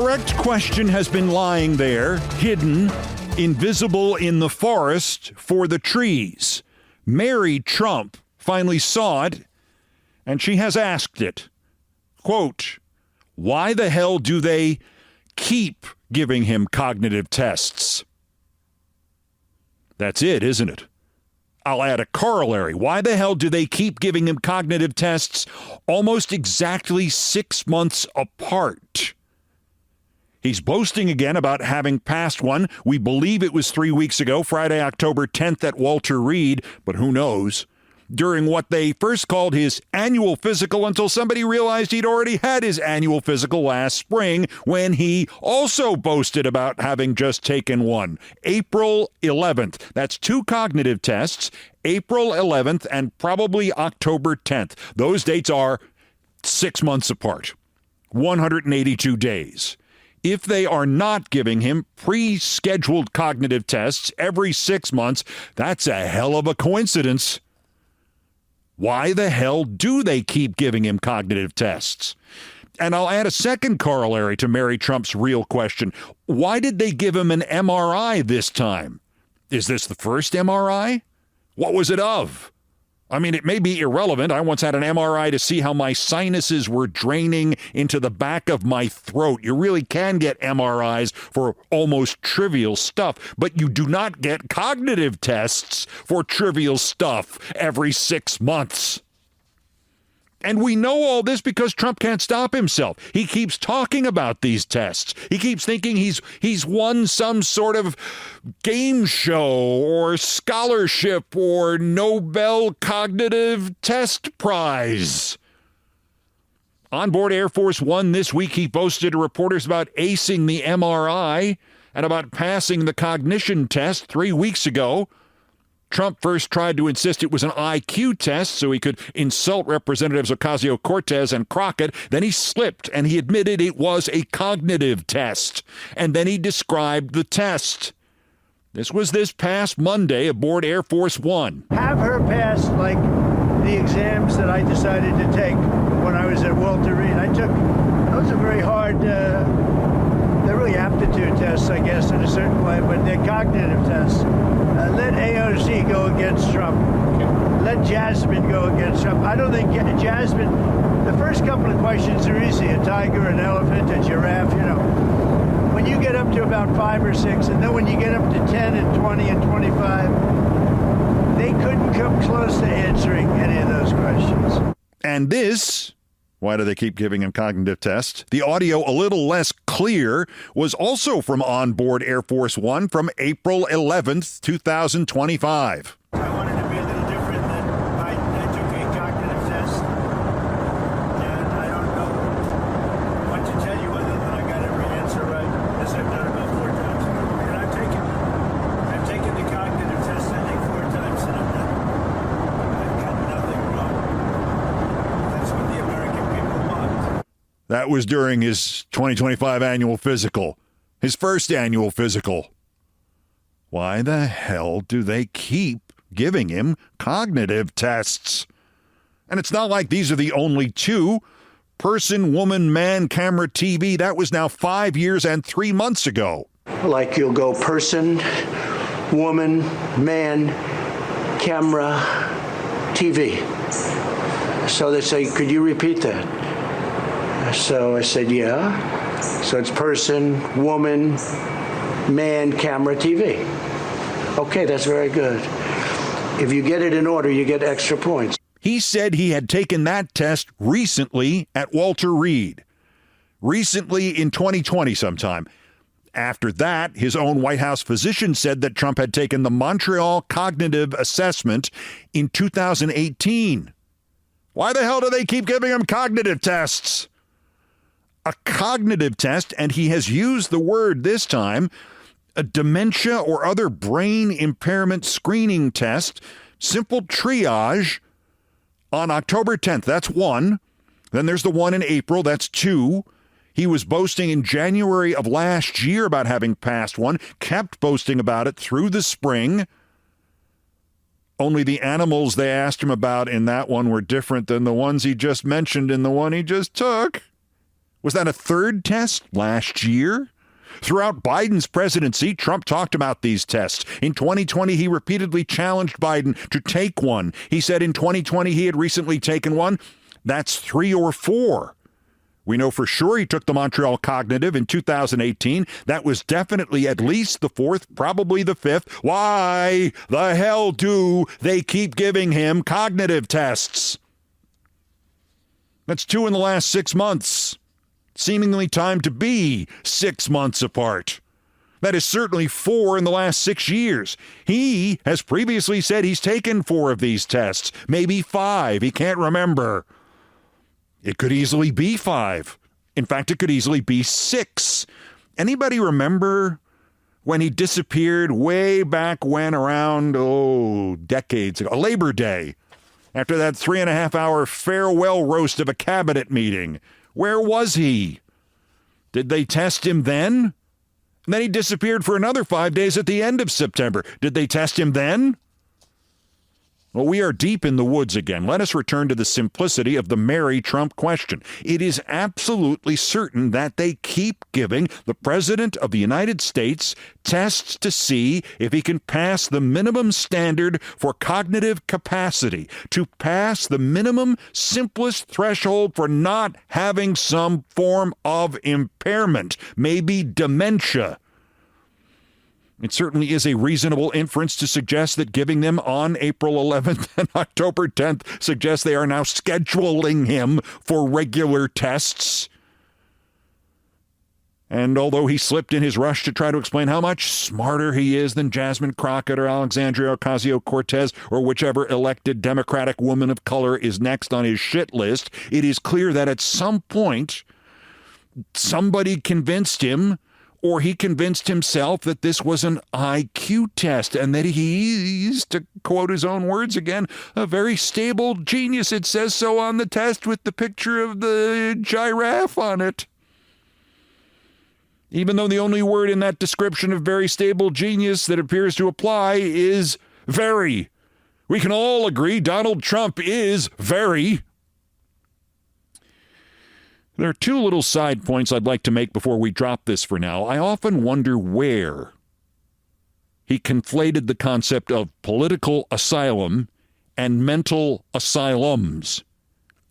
correct question has been lying there, hidden, invisible in the forest for the trees. Mary Trump finally saw it, and she has asked it. Quote, why the hell do they keep giving him cognitive tests? That's it, isn't it? I'll add a corollary. Why the hell do they keep giving him cognitive tests almost exactly 6 months apart? He's boasting again about having passed one. We believe it was 3 weeks ago, Friday, October 10th at Walter Reed, but who knows? During what they first called his annual physical until somebody realized he'd already had his annual physical last spring when he also boasted about having just taken one. April 11th. That's 2 cognitive tests, April 11th and probably October 10th. Those dates are 6 months apart, 182 days. If they are not giving him pre-scheduled cognitive tests every 6 months, that's a hell of a coincidence. Why the hell do they keep giving him cognitive tests? And I'll add a second corollary to Mary Trump's real question. Why did they give him an MRI this time? Is this the first MRI? What was it of? I mean, it may be irrelevant. I once had an MRI to see how my sinuses were draining into the back of my throat. You really can get MRIs for almost trivial stuff, but you do not get cognitive tests for trivial stuff every 6 months. And we know all this because Trump can't stop himself. He keeps talking about these tests. He keeps thinking he's won some sort of game show or scholarship or Nobel Cognitive Test Prize. On board Air Force One this week, he boasted to reporters about acing the MRI and about passing the cognition test 3 weeks ago. Trump first tried to insist it was an IQ test so he could insult Representatives Ocasio-Cortez and Crockett. Then he slipped and he admitted it was a cognitive test. And then he described the test. This was this past Monday aboard Air Force One. Have her pass like the exams that I decided to take when I was at Walter Reed. Those are very hard, they're really aptitude tests, I guess, in a certain way, but they're cognitive tests. Let AOC go against Trump. Let Jasmine go against Trump. I don't think Jasmine, the first couple of questions are easy. A tiger, an elephant, a giraffe, you know. When you get up to about 5 or 6, and then when you get up to 10 and 20 and 25, they couldn't come close to answering any of those questions. And this... why do they keep giving him cognitive tests? The audio, a little less clear, was also from onboard Air Force One from April 11th, 2025. I wanted to be a little different than I took a cognitive test. And I don't know what to tell you other than I got every answer right, as I've done about 4 times. And I've taken the cognitive test, I think, 4 times, and I've got nothing wrong. That's what the American people want. That was during his 2025 annual physical, his first annual physical. Why the hell do they keep giving him cognitive tests? And it's not like these are the only 2. Person, woman, man, camera, TV, that was now 5 years and 3 months ago. Like you'll go person, woman, man, camera, TV. So they say, could you repeat that? So I said, yeah. So it's person, woman, man, camera, TV. Okay, that's very good. If you get it in order, you get extra points. He said he had taken that test recently at Walter Reed. Recently in 2020 sometime. After that, his own White House physician said that Trump had taken the Montreal Cognitive Assessment in 2018. Why the hell do they keep giving him cognitive tests? A cognitive test, and he has used the word this time, a dementia or other brain impairment screening test, simple triage, on October 10th. That's 1. Then there's the one in April. That's 2. He was boasting in January of last year about having passed one, kept boasting about it through the spring. Only the animals they asked him about in that one were different than the ones he just mentioned in the one he just took. Was that a third test last year? Throughout Biden's presidency, Trump talked about these tests. In 2020, he repeatedly challenged Biden to take one. He said in 2020 he had recently taken one. That's 3 or 4. We know for sure he took the Montreal Cognitive in 2018. That was definitely at least the 4th, probably the 5th. Why the hell do they keep giving him cognitive tests? That's 2 in the last 6 months. Seemingly timed to be 6 months apart. That is certainly 4 in the last 6 years. He has previously said he's taken 4 of these tests, maybe 5. He can't remember. It could easily be 5. In fact, it could easily be 6. Anybody remember when he disappeared way back when, around, decades ago, Labor Day, after that 3.5-hour farewell roast of a cabinet meeting? Where was he? Did they test him then? And then he disappeared for another 5 days at the end of September. Did they test him then? Well, we are deep in the woods again. Let us return to the simplicity of the Mary Trump question. It is absolutely certain that they keep giving the President of the United States tests to see if he can pass the minimum standard for cognitive capacity, to pass the minimum, simplest threshold for not having some form of impairment, maybe dementia. It certainly is a reasonable inference to suggest that giving them on April 11th and October 10th suggests they are now scheduling him for regular tests. And although he slipped in his rush to try to explain how much smarter he is than Jasmine Crockett or Alexandria Ocasio-Cortez or whichever elected Democratic woman of color is next on his shit list, it is clear that at some point somebody convinced him, or he convinced himself, that this was an IQ test and that he's, to quote his own words again, a very stable genius. It says so on the test with the picture of the giraffe on it. Even though the only word in that description of very stable genius that appears to apply is very. We can all agree Donald Trump is very. There are 2 little side points I'd like to make before we drop this for now. I often wonder where he conflated the concept of political asylum and mental asylums.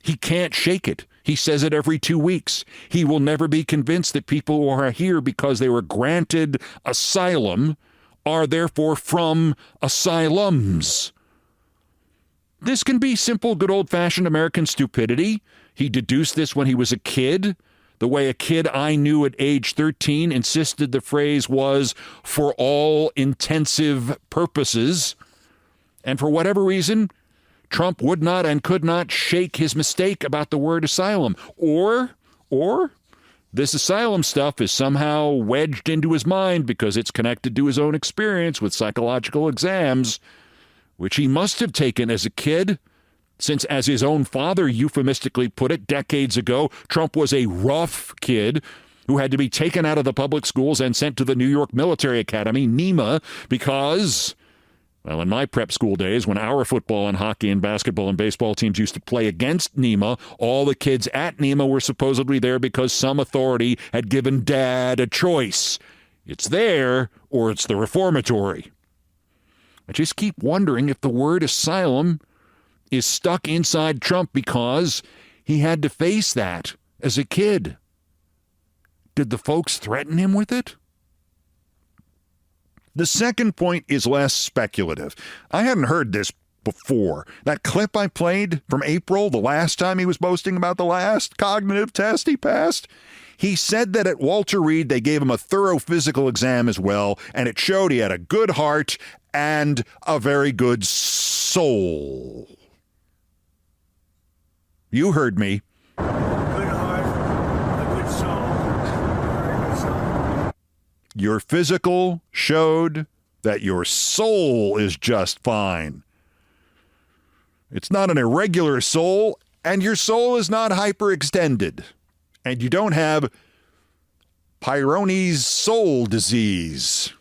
He can't shake it. He says it every 2 weeks. He will never be convinced that people who are here because they were granted asylum are therefore from asylums. This can be simple, good old-fashioned American stupidity. He deduced this when he was a kid, the way a kid I knew at age 13 insisted the phrase was "for all intensive purposes." And for whatever reason, Trump would not and could not shake his mistake about the word asylum. Or this asylum stuff is somehow wedged into his mind because it's connected to his own experience with psychological exams, which he must have taken as a kid. Since, as his own father euphemistically put it decades ago, Trump was a rough kid who had to be taken out of the public schools and sent to the New York Military Academy, NEMA, because, well, in my prep school days, when our football and hockey and basketball and baseball teams used to play against NEMA, all the kids at NEMA were supposedly there because some authority had given Dad a choice. It's there or it's the reformatory. I just keep wondering if the word asylum is stuck inside Trump because he had to face that as a kid. Did the folks threaten him with it? The second point is less speculative. I hadn't heard this before. That clip I played from April, the last time he was boasting about the last cognitive test he passed, he said that at Walter Reed they gave him a thorough physical exam as well, and it showed he had a good heart and a very good soul. You heard me. Good heart, a good soul. Very good soul. Your physical showed that your soul is just fine. It's not an irregular soul, and your soul is not hyperextended. And you don't have Peyronie's soul disease.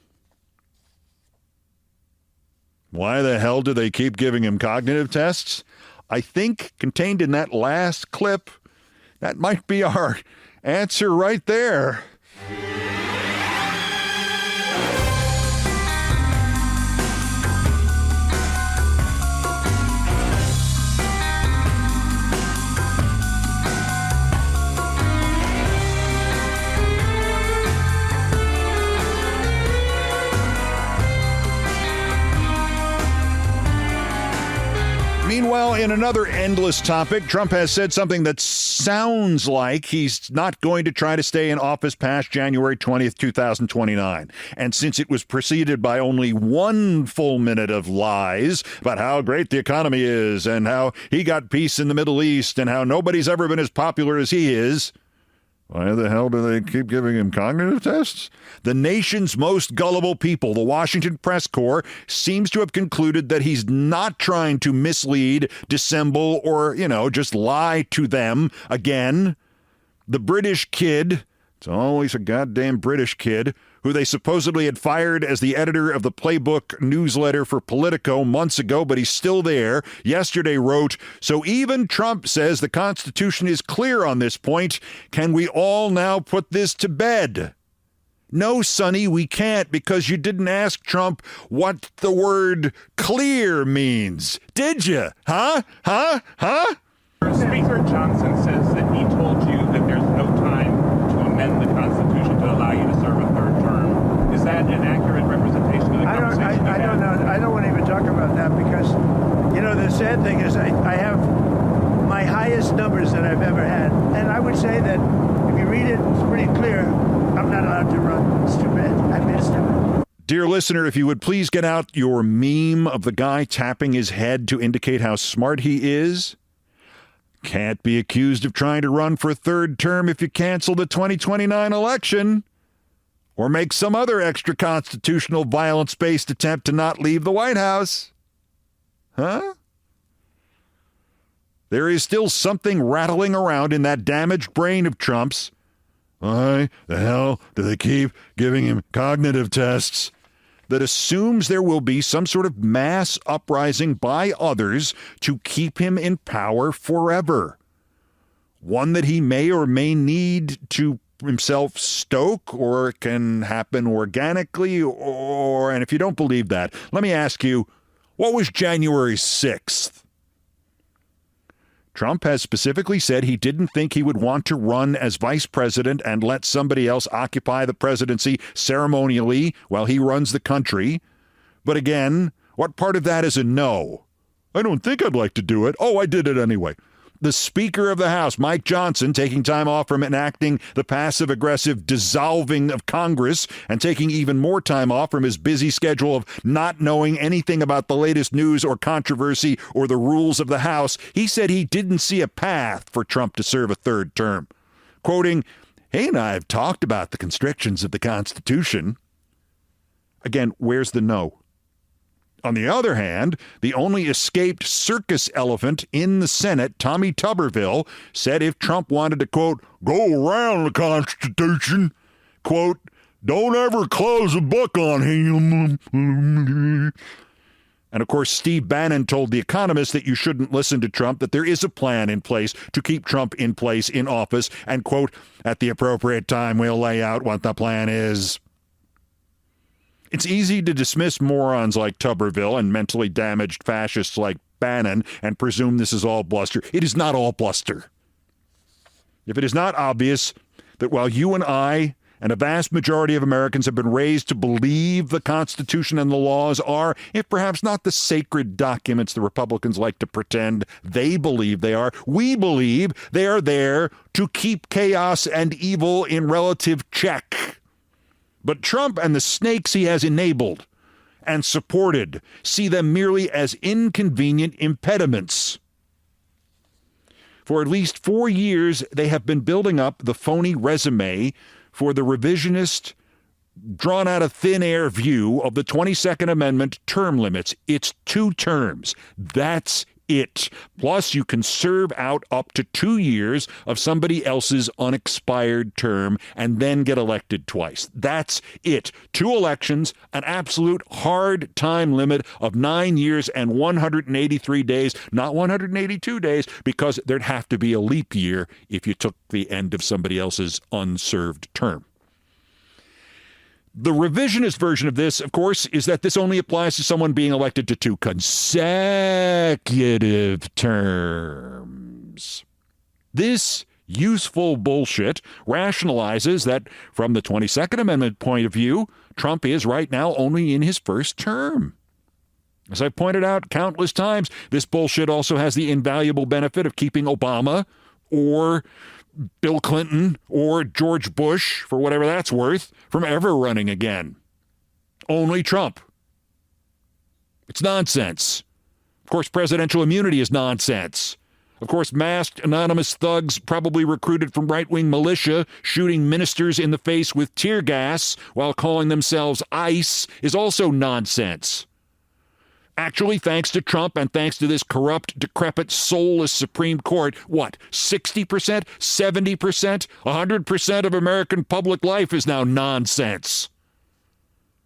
Why the hell do they keep giving him cognitive tests? I think contained in that last clip, that might be our Answer right there. Meanwhile, in another endless topic, Trump has said something that sounds like he's not going to try to stay in office past January 20th, 2029. And since it was preceded by only one full minute of lies about how great the economy is and how he got peace in the Middle East and how nobody's ever been as popular as he is, why the hell do they keep giving him cognitive tests? The nation's most gullible people, the Washington Press Corps, seems to have concluded that he's not trying to mislead, dissemble, or, just lie to them again. The British kid, it's always a goddamn British kid, who they supposedly had fired as the editor of the Playbook newsletter for Politico months ago, but he's still there, yesterday wrote, "So even Trump says the Constitution is clear on this point. Can we all now put this to bed?" No, Sonny, we can't, because you didn't ask Trump what the word clear means. Did you? Huh? Speaker Johnson says that he told you that there's no time to amend the Constitution to allow you to serve a third term. Is that an accurate representation of the conversation? I don't know. I don't want to even talk about that because, the sad thing is I have my highest numbers that I've ever had. And I would say that if you read it, it's pretty clear. I'm not allowed to run. It's too bad. I missed him. Dear listener, if you would please get out your meme of the guy tapping his head to indicate how smart he is. Can't be accused of trying to run for a third term if you cancel the 2029 election or make some other extra constitutional violence-based attempt to not leave the White House. Huh? There is still something rattling around in that damaged brain of Trump's. Why the hell do they keep giving him cognitive tests? That assumes there will be some sort of mass uprising by others to keep him in power forever. One that he may or may need to himself stoke, or it can happen organically, and if you don't believe that, let me ask you, what was January 6th? Trump has specifically said he didn't think he would want to run as vice president and let somebody else occupy the presidency ceremonially while he runs the country. But again, what part of that is a no? I don't think I'd like to do it. Oh, I did it anyway. The Speaker of the House, Mike Johnson, taking time off from enacting the passive-aggressive dissolving of Congress and taking even more time off from his busy schedule of not knowing anything about the latest news or controversy or the rules of the House, he said he didn't see a path for Trump to serve a third term. Quoting, "He and I have talked about the constrictions of the Constitution." Again, where's the no? On the other hand, the only escaped circus elephant in the Senate, Tommy Tuberville, said if Trump wanted to, quote, go around the Constitution, quote, don't ever close a book on him. And of course, Steve Bannon told The Economist that you shouldn't listen to Trump, that there is a plan in place to keep Trump in place in office, and, quote, at the appropriate time, we'll lay out what the plan is. It's easy to dismiss morons like Tuberville and mentally damaged fascists like Bannon and presume this is all bluster. It is not all bluster. If it is not obvious that while you and I and a vast majority of Americans have been raised to believe the Constitution and the laws are, if perhaps not the sacred documents the Republicans like to pretend they believe they are, we believe they are there to keep chaos and evil in relative check. But Trump and the snakes he has enabled and supported see them merely as inconvenient impediments. For at least 4 years, they have been building up the phony resume for the revisionist, drawn-out-of-thin-air view of the 22nd Amendment term limits. It's 2 terms. That's it. Plus, you can serve out up to 2 years of somebody else's unexpired term and then get elected twice. That's it. 2 elections, an absolute hard time limit of 9 years and 183 days, not 182 days, because there'd have to be a leap year if you took the end of somebody else's unserved term. The revisionist version of this, of course, is that this only applies to someone being elected to 2 consecutive terms. This useful bullshit rationalizes that from the 22nd Amendment point of view, Trump is right now only in his first term. As I've pointed out countless times, this bullshit also has the invaluable benefit of keeping Obama or Bill Clinton or George Bush, for whatever that's worth, from ever running again. Only Trump. It's nonsense. Of course, presidential immunity is nonsense. Of course, masked anonymous thugs probably recruited from right-wing militia shooting ministers in the face with tear gas while calling themselves ICE is also nonsense. Actually, thanks to Trump and thanks to this corrupt, decrepit, soulless Supreme Court, what, 60%, 70%, 100% of American public life is now nonsense.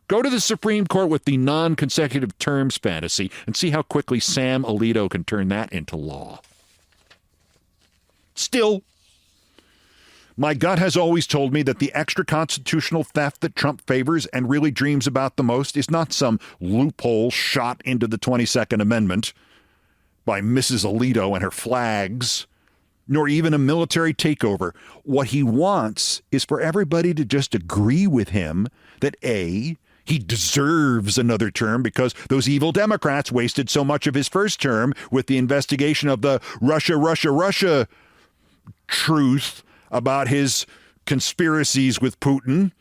Go to the Supreme Court with the non-consecutive terms fantasy and see how quickly Sam Alito can turn that into law. Still, my gut has always told me that the extra constitutional theft that Trump favors and really dreams about the most is not some loophole shot into the 22nd Amendment by Mrs. Alito and her flags, nor even a military takeover. What he wants is for everybody to just agree with him that A, he deserves another term because those evil Democrats wasted so much of his first term with the investigation of the Russia truth about his conspiracies with Putin,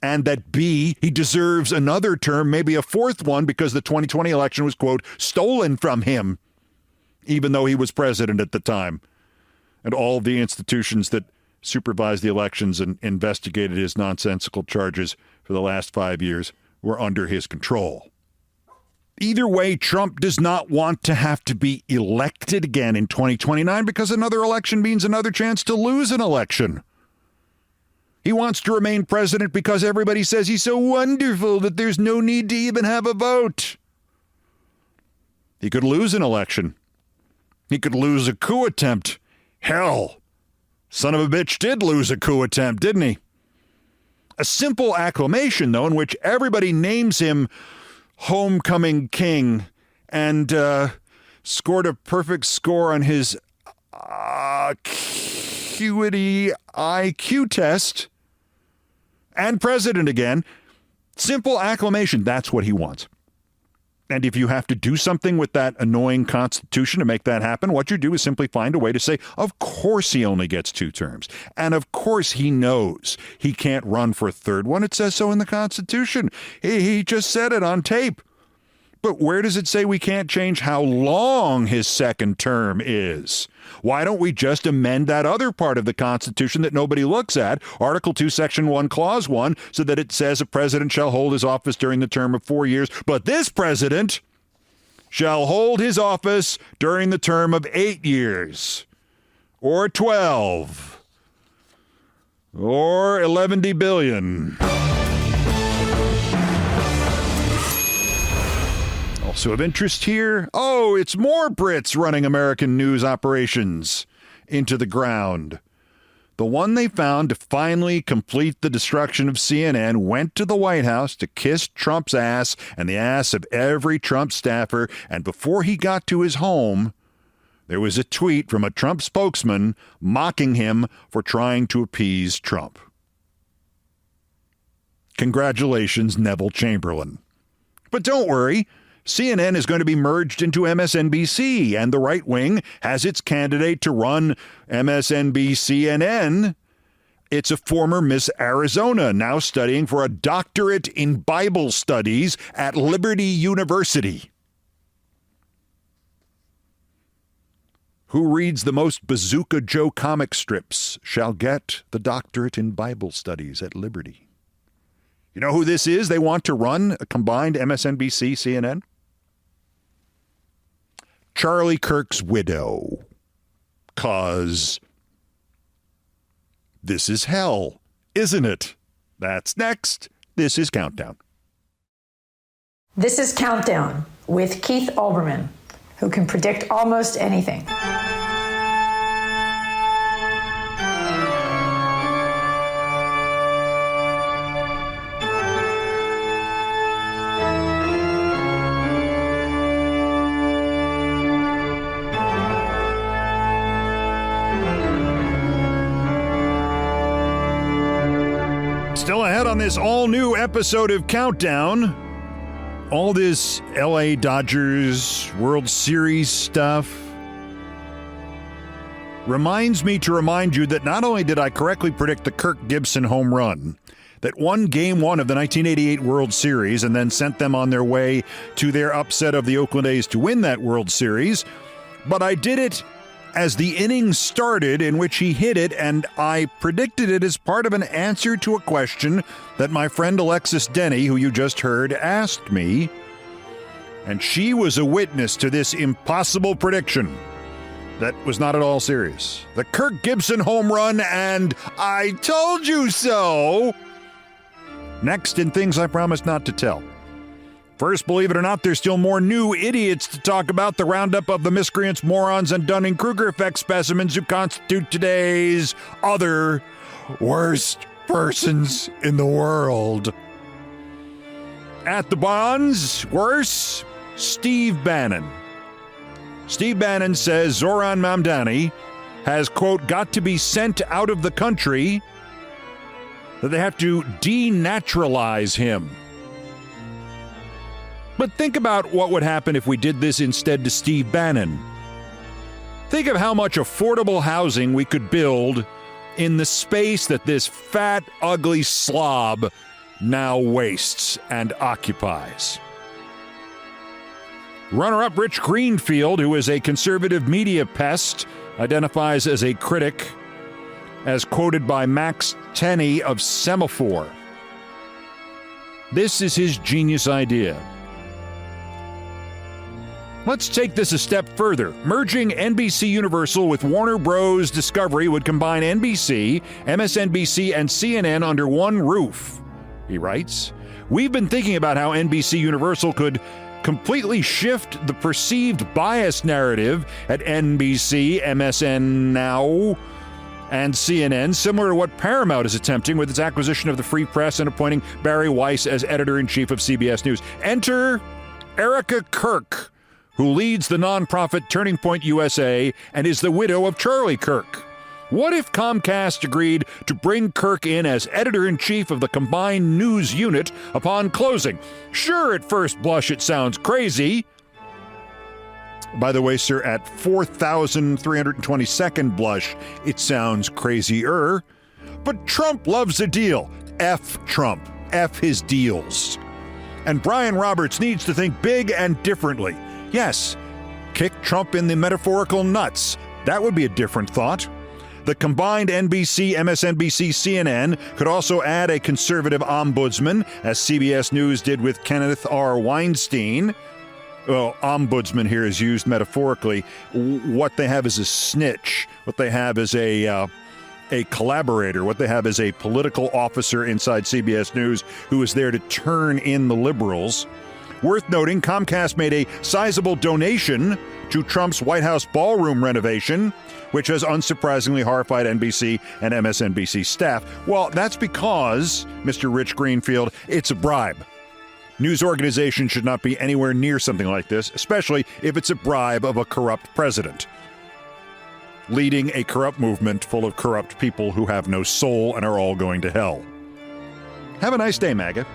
and that B, he deserves another term, maybe a fourth one, because the 2020 election was, quote, stolen from him, even though he was president at the time. And all of the institutions that supervised the elections and investigated his nonsensical charges for the last 5 years were under his control. Either way, Trump does not want to have to be elected again in 2029 because another election means another chance to lose an election. He wants to remain president because everybody says he's so wonderful that there's no need to even have a vote. He could lose an election. He could lose a coup attempt. Hell, son of a bitch did lose a coup attempt, didn't he? A simple acclamation, though, in which everybody names him homecoming king and scored a perfect score on his acuity IQ test and president again. Simple acclamation. That's what he wants. And if you have to do something with that annoying Constitution to make that happen, what you do is simply find a way to say, of course he only gets 2 terms. And of course he knows he can't run for a third one. It says so in the Constitution. He just said it on tape. But where does it say we can't change how long his second term is? Why don't we just amend that other part of the Constitution that nobody looks at, Article 2, Section 1, Clause 1, so that it says a president shall hold his office during the term of 4 years, but this president shall hold his office during the term of 8 years, or 12, or 11 billion. Also of interest here, it's more Brits running American news operations into the ground. The one they found to finally complete the destruction of CNN went to the White House to kiss Trump's ass and the ass of every Trump staffer, and before he got to his home, there was a tweet from a Trump spokesman mocking him for trying to appease Trump. Congratulations, Neville Chamberlain. But don't worry. CNN is going to be merged into MSNBC, and the right wing has its candidate to run MSNBC-CNN. It's a former Miss Arizona, now studying for a doctorate in Bible studies at Liberty University. Who reads the most Bazooka Joe comic strips shall get the doctorate in Bible studies at Liberty. You know who this is? They want to run a combined MSNBC-CNN. Charlie Kirk's widow. 'Cause this is hell, isn't it? That's next. This is Countdown. This is Countdown with Keith Olbermann, who can predict almost anything. Still ahead on this all-new episode of Countdown. All this LA Dodgers World Series stuff reminds me to remind you that not only did I correctly predict the Kirk Gibson home run that won Game 1 of the 1988 World Series and then sent them on their way to their upset of the Oakland A's to win that World Series, but I did it as the inning started in which he hit it, and I predicted it as part of an answer to a question that my friend Alexis Denny, who you just heard, asked me, and she was a witness to this impossible prediction that was not at all serious. The Kirk Gibson home run, and I told you so! Next in Things I Promised Not to Tell. First, believe it or not, there's still more new idiots to talk about. The roundup of the miscreants, morons, and Dunning-Kruger effect specimens who constitute today's other worst persons in the world. At the Bonds, worse, Steve Bannon. Steve Bannon says Zoran Mamdani has, quote, got to be sent out of the country, that they have to denaturalize him. But think about what would happen if we did this instead to Steve Bannon. Think of how much affordable housing we could build in the space that this fat, ugly slob now wastes and occupies. Runner-up Rich Greenfield, who is a conservative media pest, identifies as a critic, as quoted by Max Tenney of Semaphore. This is his genius idea. Let's take this a step further. Merging NBC Universal with Warner Bros. Discovery would combine NBC, MSNBC, and CNN under one roof, he writes. We've been thinking about how NBC Universal could completely shift the perceived bias narrative at NBC, MSN Now, and CNN, similar to what Paramount is attempting with its acquisition of the Free Press and appointing Barry Weiss as editor-in-chief of CBS News. Enter Erica Kirk, who leads the nonprofit Turning Point USA and is the widow of Charlie Kirk. What if Comcast agreed to bring Kirk in as editor-in-chief of the combined news unit upon closing? Sure, at first blush it sounds crazy. By the way, sir, at 4,322nd blush, it sounds crazier. But Trump loves a deal. F Trump. F his deals. And Brian Roberts needs to think big and differently. Yes, kick Trump in the metaphorical nuts. That would be a different thought. The combined NBC, MSNBC, CNN could also add a conservative ombudsman, as CBS News did with Kenneth R. Weinstein. Well, ombudsman here is used metaphorically. What they have is a snitch. What they have is a collaborator. What they have is a political officer inside CBS News who is there to turn in the liberals. Worth noting, Comcast made a sizable donation to Trump's White House ballroom renovation, which has unsurprisingly horrified NBC and MSNBC staff. Well, that's because, Mr. Rich Greenfield, it's a bribe. News organizations should not be anywhere near something like this, especially if it's a bribe of a corrupt president, leading a corrupt movement full of corrupt people who have no soul and are all going to hell. Have a nice day, MAGA.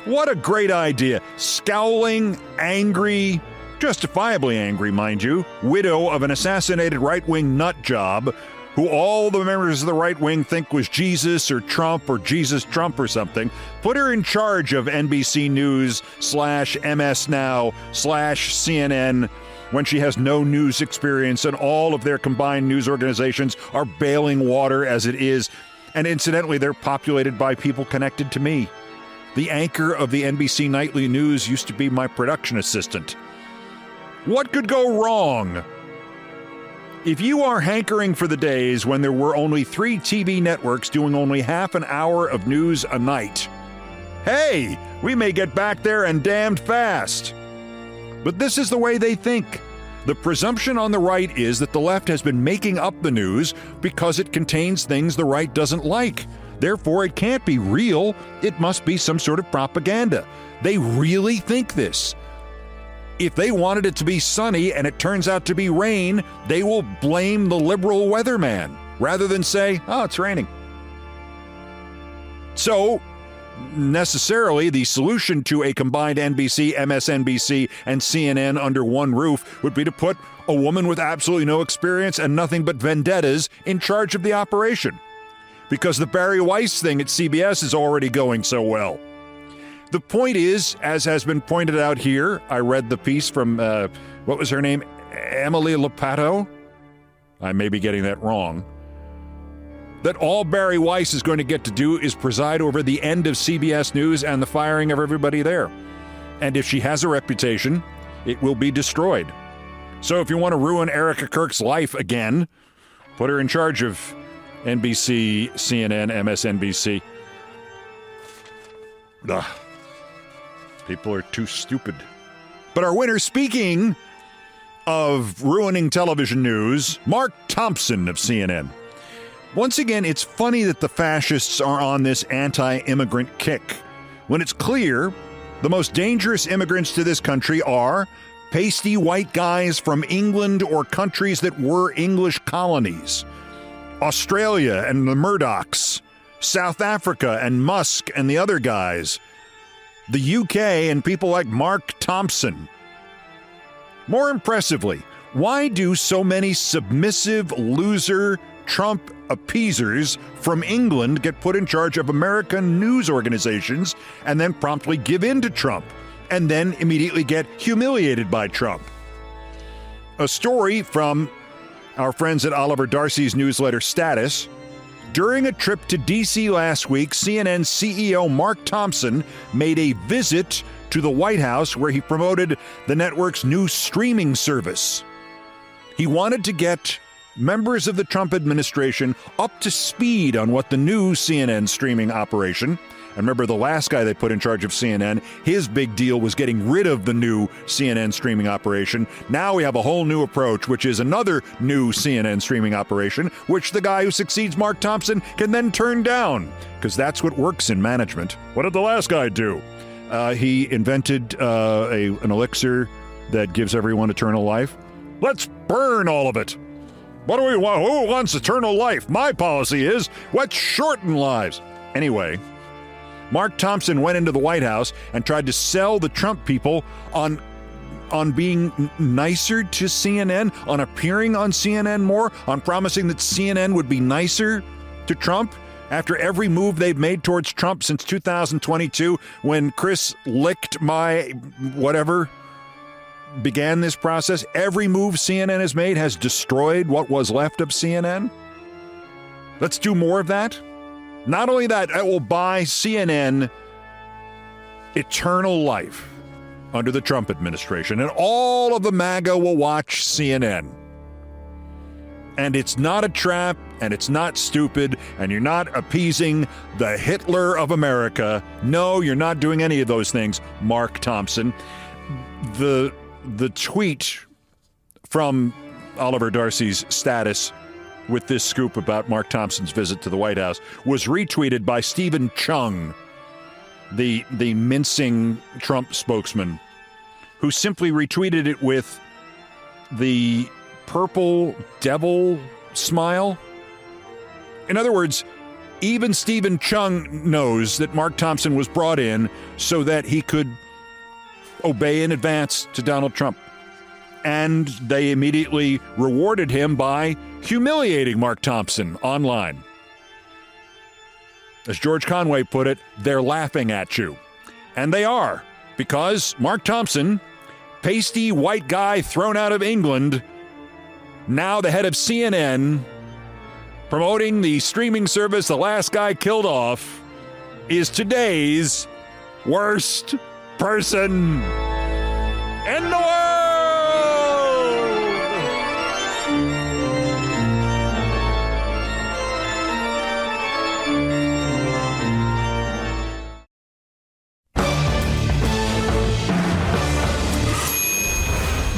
What a great idea. Scowling, angry, justifiably angry, mind you, widow of an assassinated right-wing nut job who all the members of the right wing think was Jesus or Trump or Jesus Trump or something. Put her in charge of NBC News /MS Now /CNN when she has no news experience and all of their combined news organizations are bailing water as it is. And incidentally, they're populated by people connected to me. The anchor of the NBC Nightly News used to be my production assistant. What could go wrong? If you are hankering for the days when there were only 3 TV networks doing only half an hour of news a night, hey, we may get back there and damned fast. But this is the way they think. The presumption on the right is that the left has been making up the news because it contains things the right doesn't like. Therefore, it can't be real. It must be some sort of propaganda. They really think this. If they wanted it to be sunny and it turns out to be rain, they will blame the liberal weatherman rather than say, oh, it's raining. So, necessarily, the solution to a combined NBC, MSNBC, and CNN under one roof would be to put a woman with absolutely no experience and nothing but vendettas in charge of the operation. Because the Barry Weiss thing at CBS is already going so well. The point is, as has been pointed out here, I read the piece from, what was her name? Emily Lopato? I may be getting that wrong. That all Barry Weiss is going to get to do is preside over the end of CBS News and the firing of everybody there. And if she has a reputation, it will be destroyed. So if you want to ruin Erica Kirk's life again, put her in charge of NBC, CNN, MSNBC. Ugh. People are too stupid. But our winner, speaking of ruining television news, Mark Thompson of CNN. Once again, it's funny that the fascists are on this anti-immigrant kick, when it's clear the most dangerous immigrants to this country are pasty white guys from England or countries that were English colonies. Australia and the Murdochs, South Africa and Musk and the other guys, the UK and people like Mark Thompson. More impressively, why do so many submissive, loser Trump appeasers from England get put in charge of American news organizations and then promptly give in to Trump and then immediately get humiliated by Trump? A story from our friends at Oliver Darcy's newsletter Status. During a trip to D.C. last week, CNN CEO Mark Thompson made a visit to the White House where he promoted the network's new streaming service. He wanted to get members of the Trump administration up to speed on what the new CNN streaming operation, and remember the last guy they put in charge of CNN, his big deal was getting rid of the new CNN streaming operation. Now we have a whole new approach, which is another new CNN streaming operation, which the guy who succeeds Mark Thompson can then turn down, because that's what works in management. What did the last guy do? He invented an elixir that gives everyone eternal life. Let's burn all of it. What do we want? Who wants eternal life? My policy is, let's shorten lives. Anyway, Mark Thompson went into the White House and tried to sell the Trump people on being nicer to CNN, on appearing on CNN more, on promising that CNN would be nicer to Trump. After every move they've made towards Trump since 2022, when Chris licked my whatever began this process, every move CNN has made has destroyed what was left of CNN. Let's do more of that. Not only that, it will buy CNN eternal life under the Trump administration, and all of the MAGA will watch CNN. And it's not a trap, and it's not stupid, and you're not appeasing the Hitler of America. No, you're not doing any of those things, Mark Thompson. The tweet from Oliver Darcy's Status with this scoop about Mark Thompson's visit to the White House was retweeted by Stephen Chung, the mincing Trump spokesman, who simply retweeted it with the purple devil smile. In other words, even Stephen Chung knows that Mark Thompson was brought in so that he could obey in advance to Donald Trump. And they immediately rewarded him by humiliating Mark Thompson online. As George Conway put it, they're laughing at you. And they are, because Mark Thompson, pasty white guy thrown out of England, now the head of CNN, promoting the streaming service the last guy killed off, is today's worst person in the world!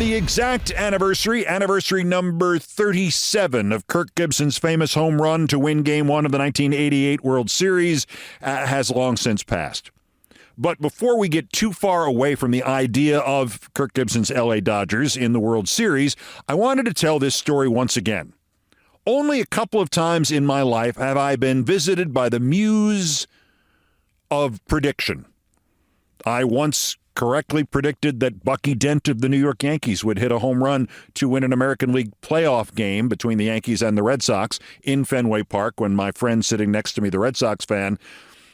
the exact anniversary number 37 of Kirk Gibson's famous home run to win Game 1 of the 1988 World Series, has long since passed. But before we get too far away from the idea of Kirk Gibson's LA Dodgers in the World Series, I wanted to tell this story once again. Only a couple of times in my life have I been visited by the muse of prediction. I once correctly predicted that Bucky Dent of the New York Yankees would hit a home run to win an American League playoff game between the Yankees and the Red Sox in Fenway Park when my friend sitting next to me, the Red Sox fan,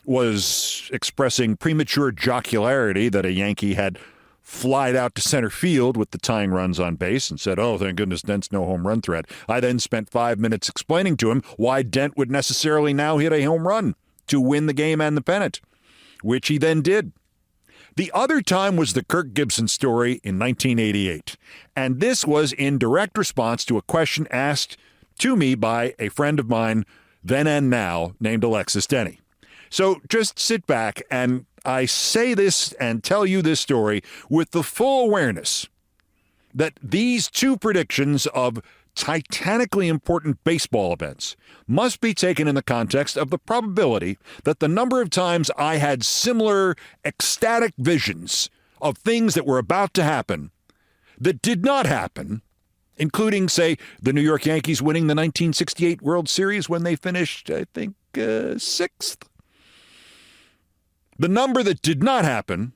was expressing premature jocularity that a Yankee had flied out to center field with the tying runs on base and said, "Oh, thank goodness Dent's no home run threat." I then spent 5 minutes explaining to him why Dent would necessarily now hit a home run to win the game and the pennant, which he then did. The other time was the Kirk Gibson story in 1988, and this was in direct response to a question asked to me by a friend of mine, then and now, named Alexis Denny. So just sit back, and I say this and tell you this story with the full awareness that these two predictions of titanically important baseball events must be taken in the context of the probability that the number of times I had similar ecstatic visions of things that were about to happen that did not happen, including, say, the New York Yankees winning the 1968 World Series when they finished, I think, 6th. The number that did not happen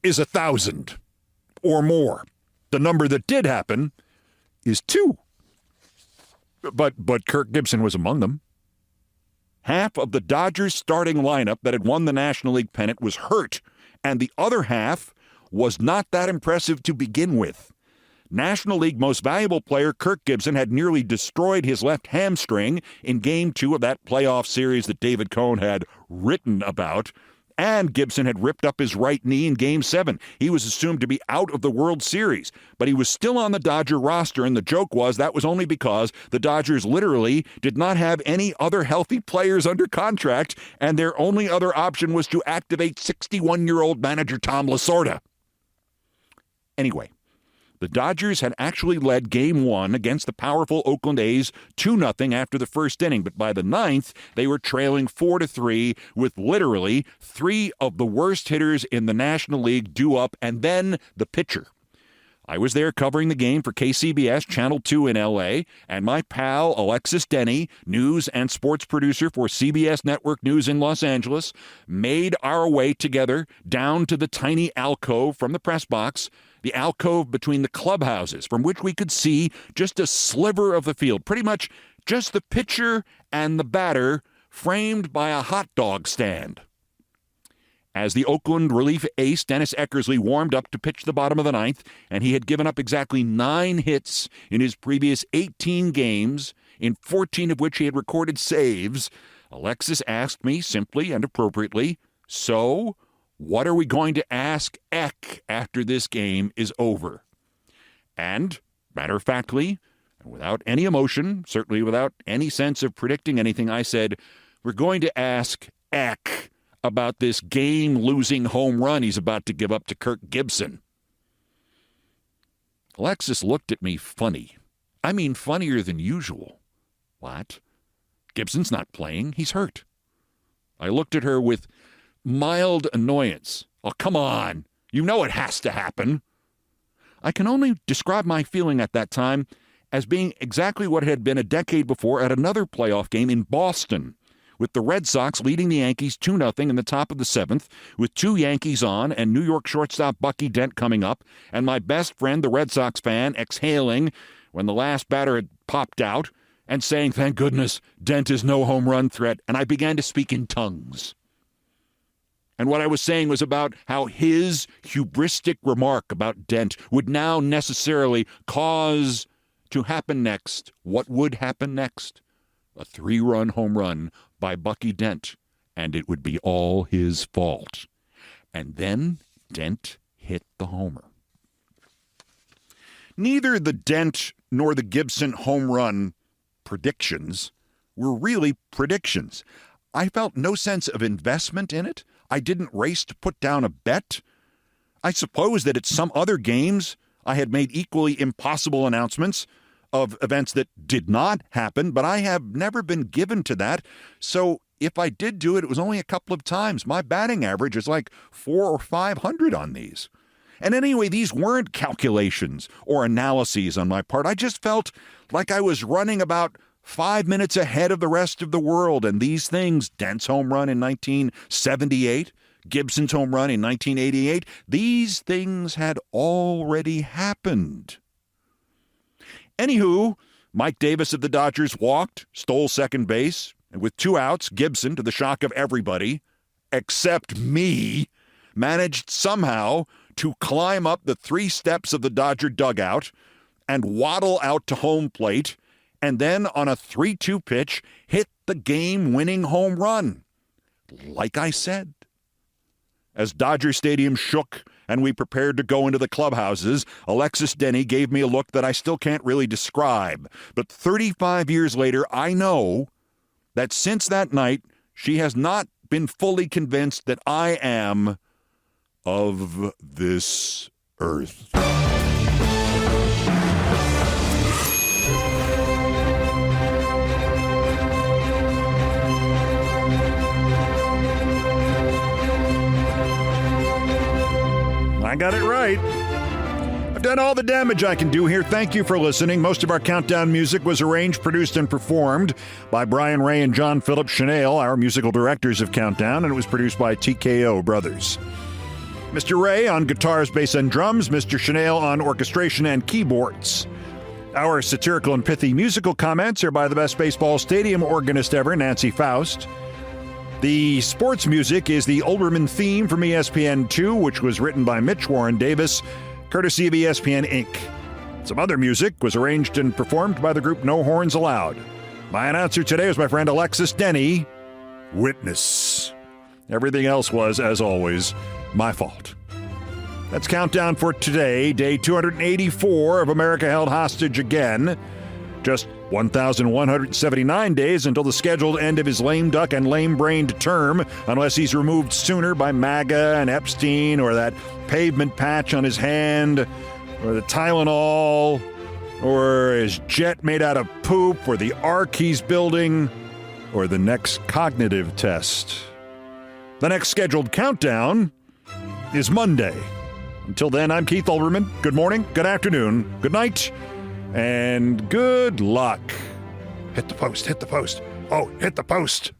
is 1,000 or more. The number that did happen is 2. But Kirk Gibson was among them. Half of the Dodgers starting lineup that had won the National League pennant was hurt, and the other half was not that impressive to begin with. National League Most Valuable Player Kirk Gibson had nearly destroyed his left hamstring in Game 2 of that playoff series that David Cohn had written about. And Gibson had ripped up his right knee in Game 7. He was assumed to be out of the World Series, but he was still on the Dodger roster, and the joke was that was only because the Dodgers literally did not have any other healthy players under contract, and their only other option was to activate 61-year-old manager Tom Lasorda. Anyway, the Dodgers had actually led Game 1 against the powerful Oakland A's 2-0 after the first inning, but by the 9th, they were trailing 4-3 with literally 3 of the worst hitters in the National League due up, and then the pitcher. I was there covering the game for KCBS Channel 2 in L.A., and my pal Alexis Denny, news and sports producer for CBS Network News in Los Angeles, made our way together down to the tiny alcove from the press box, the alcove between the clubhouses, from which we could see just a sliver of the field, pretty much just the pitcher and the batter framed by a hot dog stand. As the Oakland relief ace Dennis Eckersley warmed up to pitch the bottom of the 9th, and he had given up exactly 9 hits in his previous 18 games, in 14 of which he had recorded saves, Alexis asked me simply and appropriately, "So, what are we going to ask Eck after this game is over?" And, matter-of-factly, and without any emotion, certainly without any sense of predicting anything, I said, "We're going to ask Eck about this game-losing home run he's about to give up to Kirk Gibson." Alexis looked at me funny. I mean, funnier than usual. "What? Gibson's not playing. He's hurt." I looked at her with mild annoyance. "Oh, come on. You know it has to happen." I can only describe my feeling at that time as being exactly what it had been a decade before at another playoff game in Boston, with the Red Sox leading the Yankees 2-0 in the top of the 7th, with 2 Yankees on and New York shortstop Bucky Dent coming up, and my best friend, the Red Sox fan, exhaling when the last batter had popped out and saying, "Thank goodness, Dent is no home run threat," and I began to speak in tongues. And what I was saying was about how his hubristic remark about Dent would now necessarily cause to happen next what would happen next: a 3-run home run by Bucky Dent, and it would be all his fault. And then Dent hit the homer. Neither the Dent nor the Gibson home run predictions were really predictions. I felt no sense of investment in it. I didn't race to put down a bet. I suppose that at some other games I had made equally impossible announcements of events that did not happen, but I have never been given to that. So if I did do it, it was only a couple of times. My batting average is like 400 or 500 on these. And anyway, these weren't calculations or analyses on my part. I just felt like I was running about 5 minutes ahead of the rest of the world. And these things, Dent's home run in 1978, Gibson's home run in 1988, these things had already happened. Anywho, Mike Davis of the Dodgers walked, stole second base, and with 2 outs, Gibson, to the shock of everybody, except me, managed somehow to climb up the 3 steps of the Dodger dugout and waddle out to home plate, and then on a 3-2 pitch, hit the game-winning home run. Like I said. As Dodger Stadium shook and we prepared to go into the clubhouses, Alexis Denny gave me a look that I still can't really describe. But 35 years later, I know that since that night, she has not been fully convinced that I am of this earth. I got it right. I've done all the damage I can do here. Thank you for listening. Most of our countdown music was arranged, produced, and performed by Brian Ray and John Philip Chanel, our musical directors of Countdown, and it was produced by TKO Brothers. Mr. Ray on guitars, bass, and drums. Mr. Chanel on orchestration and keyboards. Our satirical and pithy musical comments are by the best baseball stadium organist ever, Nancy Faust. The sports music is the Olbermann theme from ESPN2, which was written by Mitch Warren Davis, courtesy of ESPN Inc. Some other music was arranged and performed by the group No Horns Allowed. My announcer today was my friend Alexis Denny, Witness. Everything else was, as always, my fault. That's Countdown for today, day 284 of America Held Hostage Again. Just 1,179 days until the scheduled end of his lame duck and lame-brained term, unless he's removed sooner by MAGA and Epstein, or that pavement patch on his hand, or the Tylenol, or his jet made out of poop, or the ark he's building, or the next cognitive test. The next scheduled countdown is Monday. Until then, I'm Keith Olbermann. Good morning, good afternoon, good night, and good luck. Hit the post, hit the post. Oh, hit the post.